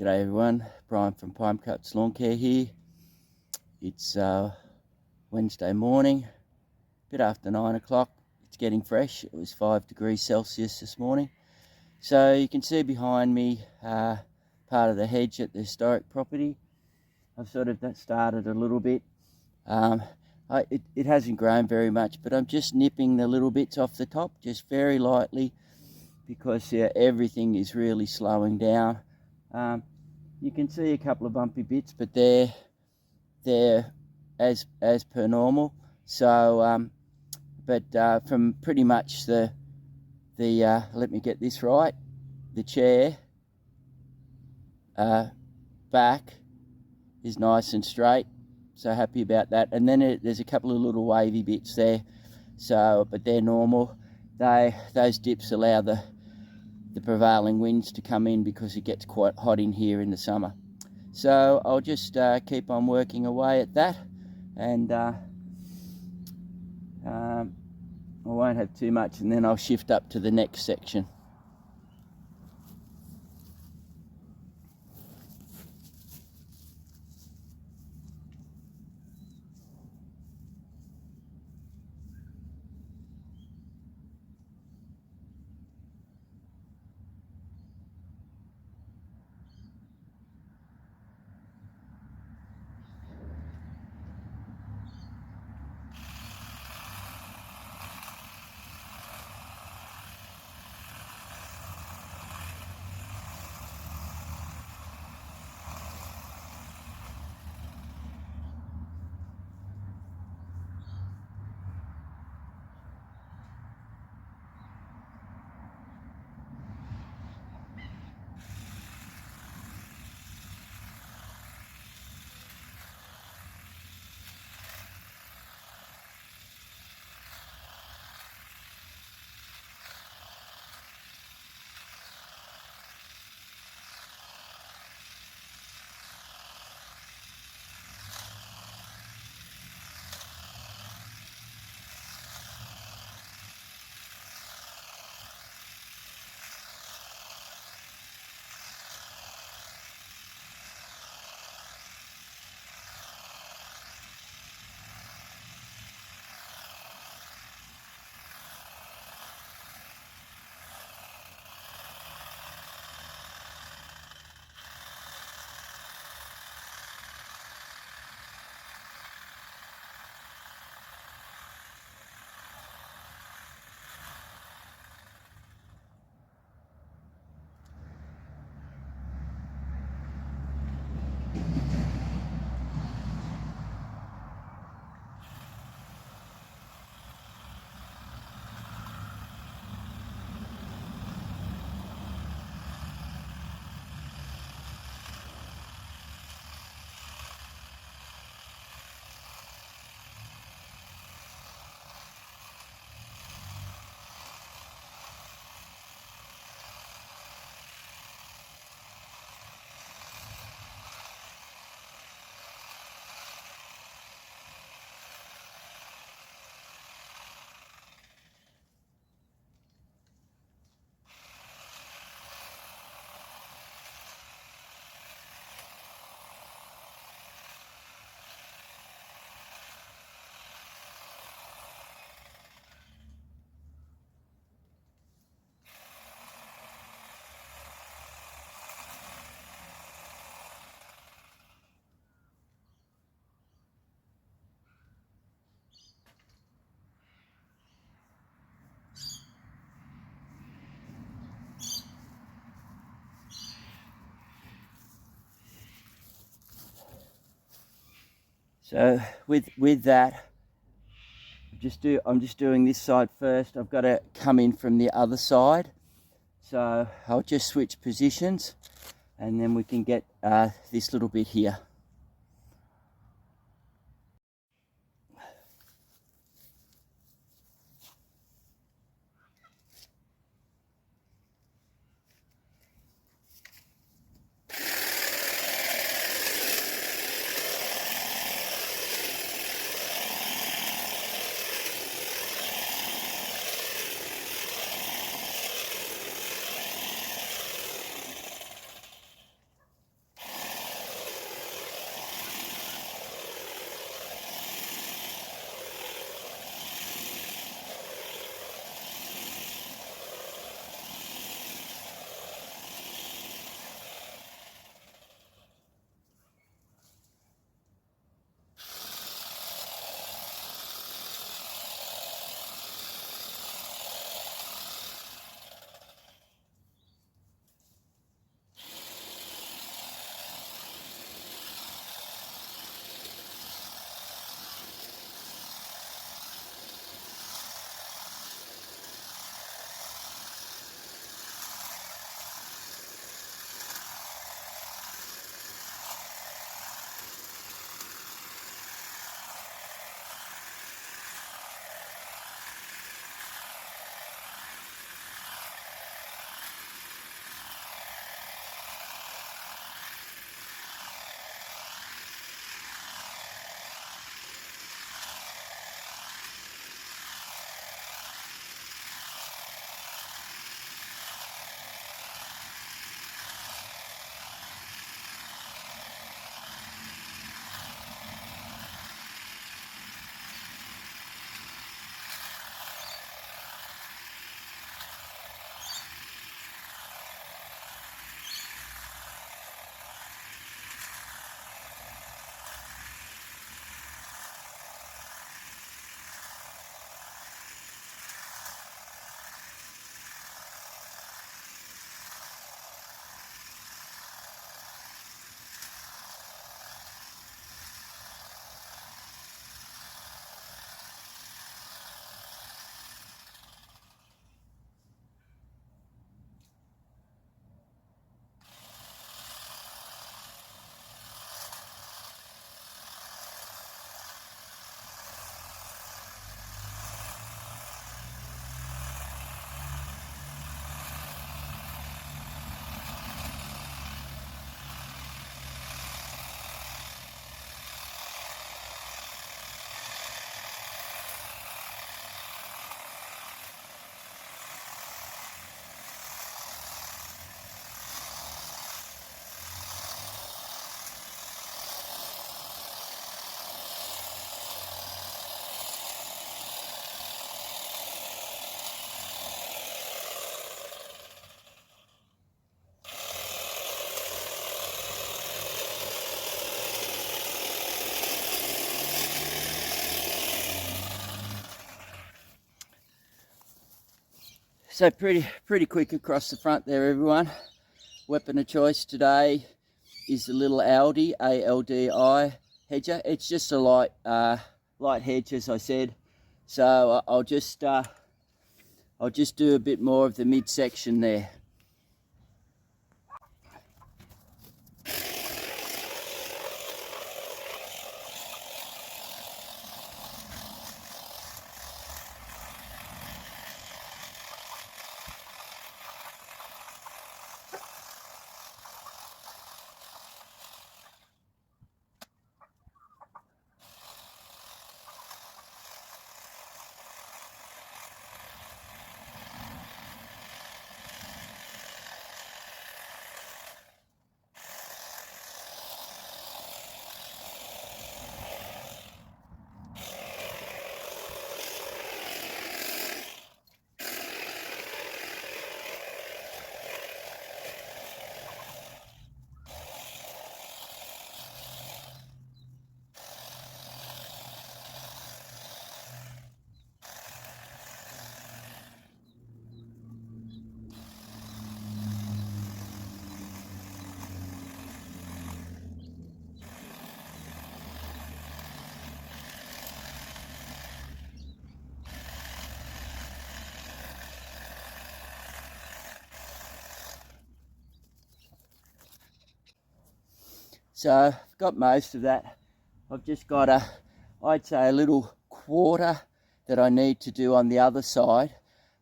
G'day everyone, Brian from Pine Cuts Lawn Care here. It's Wednesday morning, a bit after 9 o'clock. It's getting fresh. It was 5 degrees Celsius this morning. So you can see behind me part of the hedge at the historic property. I've sort of started a little bit. It hasn't grown very much, but I'm just nipping the little bits off the top, just very lightly, because everything is really slowing down. You can see a couple of bumpy bits, but they're as per normal. So, from pretty much the let me get this right, the chair back is nice and straight. So happy about that. And then there's a couple of little wavy bits there. So, but they're normal. Those dips allow the prevailing winds to come in because it gets quite hot in here in the summer. So I'll just keep on working away at that, and I won't have too much, and then I'll shift up to the next section. So with that, I'm just doing this side first. I've got to come in from the other side. So I'll just switch positions, and then we can get this little bit here. So pretty quick across the front there, everyone. Weapon of choice today is the little Aldi, A-L-D-I hedger. It's just a light hedge, as I said. So I'll just do a bit more of the midsection there. So I've got most of that. I've just got I'd say a little quarter that I need to do on the other side.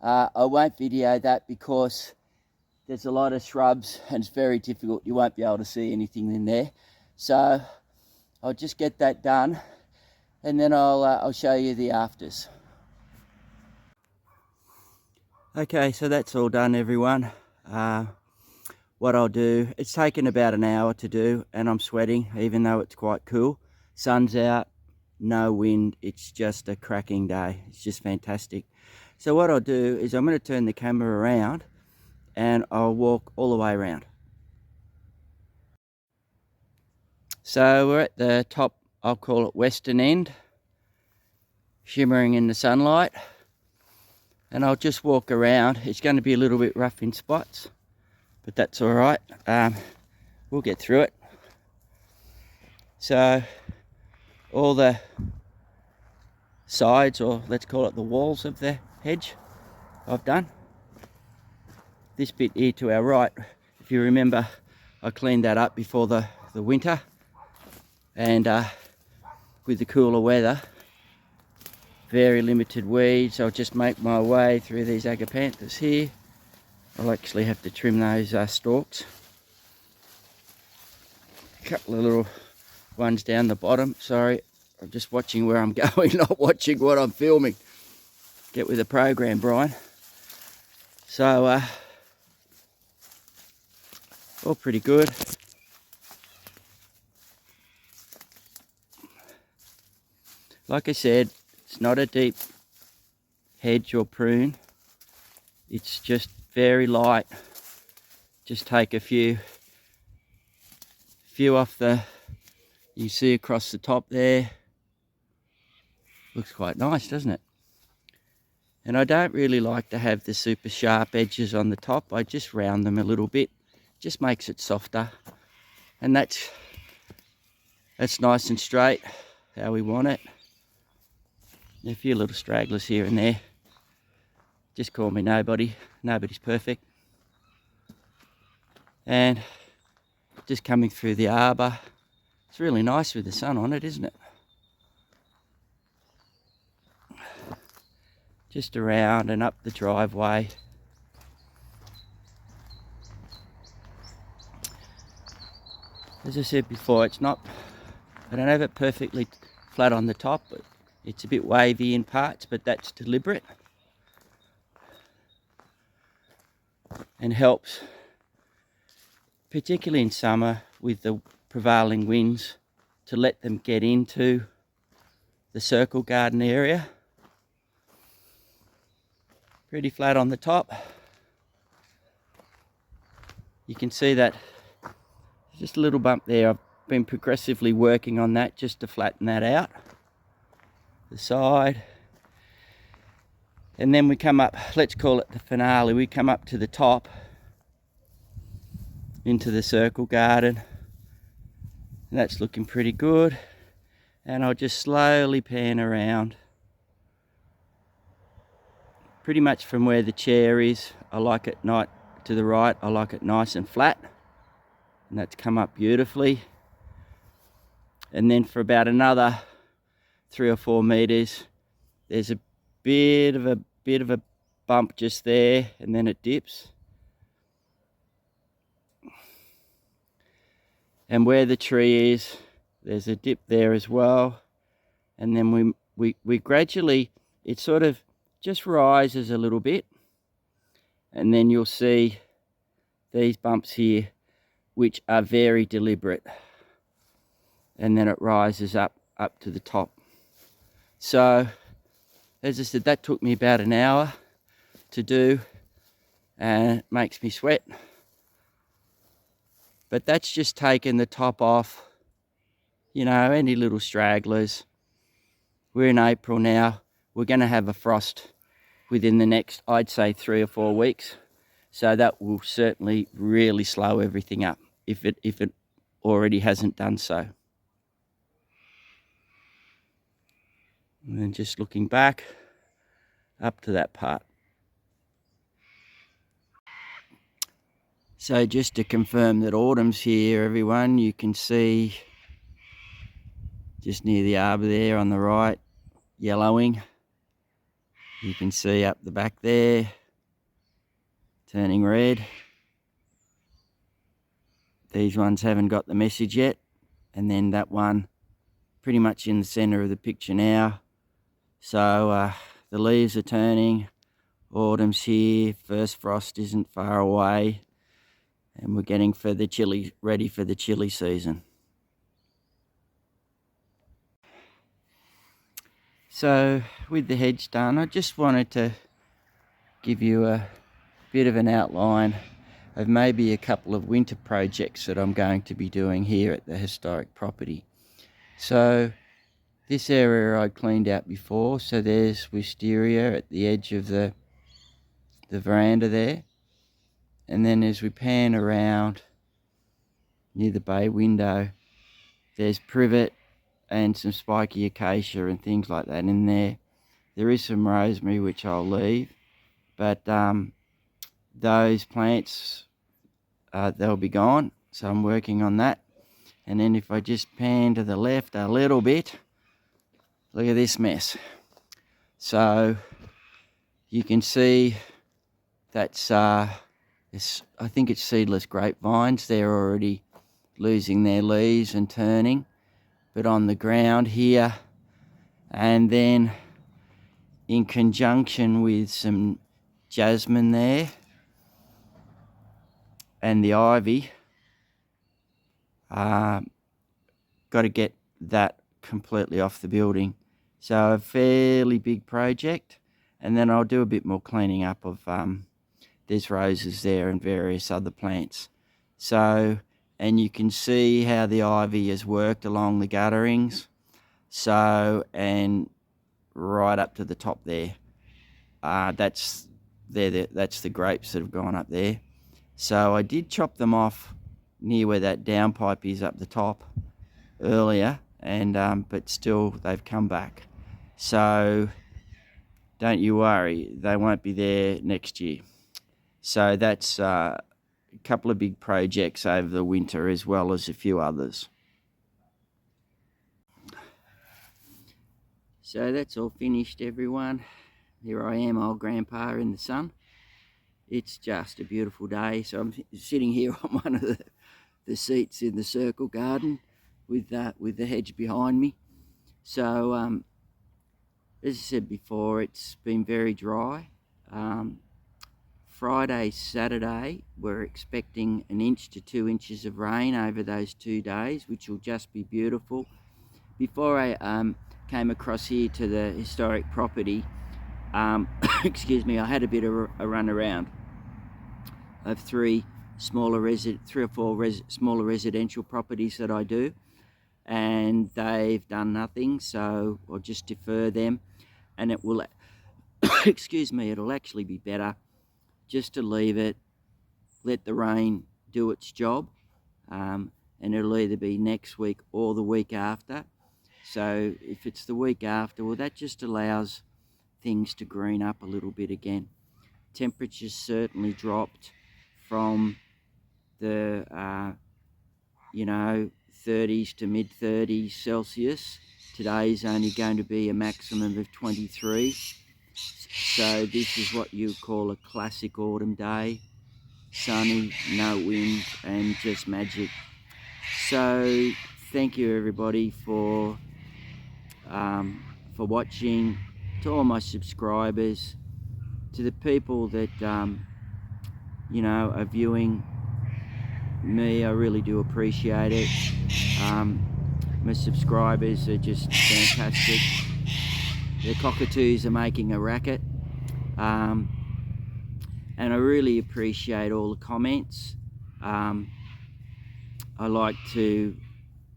I won't video that because there's a lot of shrubs and it's very difficult. You won't be able to see anything in there. So I'll just get that done and then I'll show you the afters. Okay, so that's all done, everyone. What I'll do, it's taken about an hour to do and I'm sweating even though it's quite cool. Sun's out, no wind, it's just a cracking day. It's just fantastic. So what I'll do is I'm going to turn the camera around and I'll walk all the way around. So we're at the top, I'll call it western end, shimmering in the sunlight, and I'll just walk around. It's going to be a little bit rough in spots, but that's all right. We'll get through it. So all the sides, or let's call it the walls of the hedge, I've done. This bit here to our right, if you remember, I cleaned that up before the winter, and with the cooler weather, very limited weeds. I'll just make my way through these agapanthus here. I'll actually have to trim those stalks. A couple of little ones down the bottom. Sorry, I'm just watching where I'm going, not watching what I'm filming. Get with the program, Brian. So, all pretty good. Like I said, it's not a deep hedge or prune. It's just very light. Just take a few off the, you see across the top there. Looks quite nice, doesn't it? And I don't really like to have the super sharp edges on the top. I just round them a little bit. Just makes it softer. And that's nice and straight, how we want it. A few little stragglers here and there. Just call me nobody. Nobody's perfect. And just coming through the arbour. It's really nice with the sun on it, isn't it? Just around and up the driveway. As I said before, it's not, I don't have it perfectly flat on the top, but it's a bit wavy in parts, but that's deliberate. And helps, particularly in summer with the prevailing winds, to let them get into the circle garden area. Pretty flat on the top. You can see that just a little bump there. I've been progressively working on that just to flatten that out. The side. And then we come up, let's call it the finale, we come up to the top into the circle garden, and that's looking pretty good. And I'll just slowly pan around pretty much from where the chair is. I like it to the right, I like it nice and flat, and that's come up beautifully. And then for about another 3 or 4 meters, there's a bit of a bump just there, and then it dips. And where the tree is, there's a dip there as well. And then we gradually, it sort of just rises a little bit, and then you'll see these bumps here, which are very deliberate, and then it rises up to the top. So as I said, that took me about an hour to do, and it makes me sweat. But that's just taking the top off, you know, any little stragglers. We're in April now. We're going to have a frost within the next, I'd say, 3 or 4 weeks. So that will certainly really slow everything up if it already hasn't done so. And then just looking back up to that part. So just to confirm that autumn's here, everyone, you can see just near the arbour there on the right, yellowing. You can see up the back there, turning red. These ones haven't got the message yet. And then that one pretty much in the centre of the picture now. So the leaves are turning, autumn's here, first frost isn't far away, and we're getting ready for the chilly season. So with the hedge done, I just wanted to give you a bit of an outline of maybe a couple of winter projects that I'm going to be doing here at the historic property. So this area I cleaned out before, so there's wisteria at the edge of the veranda there. And then as we pan around near the bay window, there's privet and some spiky acacia and things like that in there. There is some rosemary which I'll leave, but those plants, they'll be gone, so I'm working on that. And then if I just pan to the left a little bit, look at this mess. So you can see that's I think it's seedless grapevines. They're already losing their leaves and turning, but on the ground here, and then in conjunction with some jasmine there and the ivy, got to get that completely off the building. So a fairly big project, and then I'll do a bit more cleaning up of there's roses there and various other plants. So, and you can see how the ivy has worked along the gutterings. So, and right up to the top there. That's the grapes that have gone up there. So I did chop them off near where that downpipe is up the top earlier, and but still they've come back. So don't you worry, they won't be there next year. So that's a couple of big projects over the winter, as well as a few others. So that's all finished, everyone. Here I am, old grandpa in the sun. It's just a beautiful day. So I'm sitting here on one of the seats in the circle garden with the hedge behind me. So as I said before, it's been very dry. Friday, Saturday, we're expecting 1 inch to 2 inches of rain over those 2 days, which will just be beautiful. Before I came across here to the historic property, excuse me, I had a bit of a run around of 3 or 4 smaller residential properties that I do, and they've done nothing, so I'll just defer them, and it will excuse me, it'll actually be better just to leave it, let the rain do its job, and it'll either be next week or the week after. So if it's the week after, well, that just allows things to green up a little bit again. Temperatures certainly dropped from the 30s to mid 30s Celsius. Today's only going to be a maximum of 23. So this is what you call a classic autumn day. Sunny, no wind, and just magic. So thank you everybody for watching. To all my subscribers, to the people that are viewing me, I really do appreciate it. My subscribers are just fantastic. The cockatoos are making a racket, and I really appreciate all the comments. I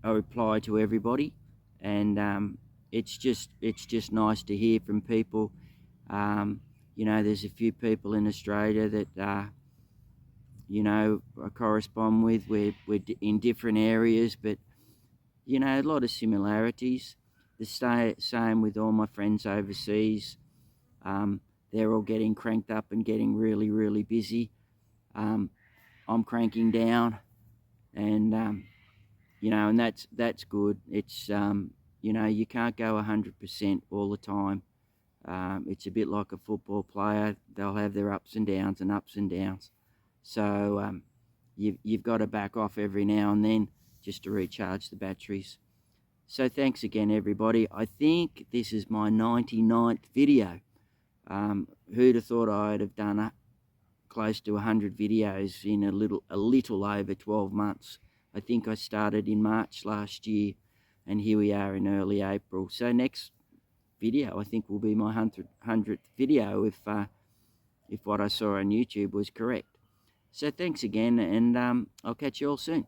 reply to everybody, and it's just nice to hear from people. There's a few people in Australia that I correspond with. We're in different areas, but a lot of similarities. The same with all my friends overseas. They're all getting cranked up and getting really, really busy. I'm cranking down, and and that's good. It's you can't go 100% all the time. It's a bit like a football player. They'll have their ups and downs and ups and downs. So you've got to back off every now and then just to recharge the batteries. So thanks again everybody. I think this is my 99th video. Who'd have thought I'd have done close to 100 videos in a little over 12 months. I think I started in March last year, and here we are in early April. So next video I think will be my 100th video if what I saw on YouTube was correct. So thanks again, and I'll catch you all soon.